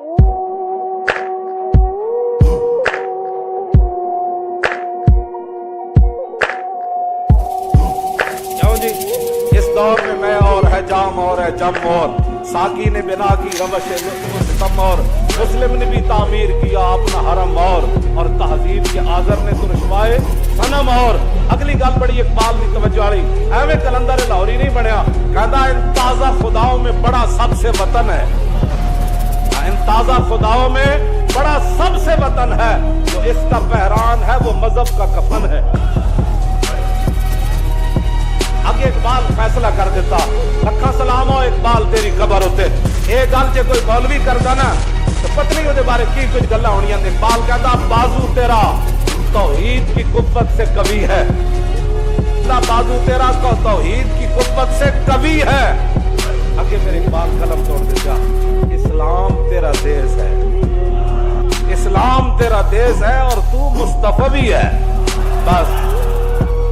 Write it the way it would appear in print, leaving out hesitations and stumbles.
اس دور میں میں اور ہے جام اور ہے جم اور ساقی نے بنا کی روش ستم اور مسلم نے بھی تعمیر کیا اپنا حرم اور تہذیب کے آذر نے تو رشوائے صنم اور اگلی گل بڑی اقبال کی توجہ والی ایویں کلندر لاہوری نہیں بنیا کہتا ان تازہ خداؤں میں بڑا سب سے وطن ہے ان تازہ خداؤں میں بڑا سب سے وطن ہے جو اس کا پہران ہے وہ مذہب کا کفن ہے اگے اقبال فیصلہ کر دیتا لکھا سلام ہو اقبال تیری خبر ہوتے یہ گل جے کوئی مولوی کردا نا تو پتہ نہیں وہ بارے کی کچھ گلاں ہونیاں اقبال کہتا بازو تیرا توحید کی قوت سے قوی ہے بازو تیرا توحید کی قوت سے قوی ہے اگے میرے اقبال قلم توڑ دیتا اسلام تیرا دیس ہے اسلام تیرا دیس ہے اور تو مصطفی ہے بس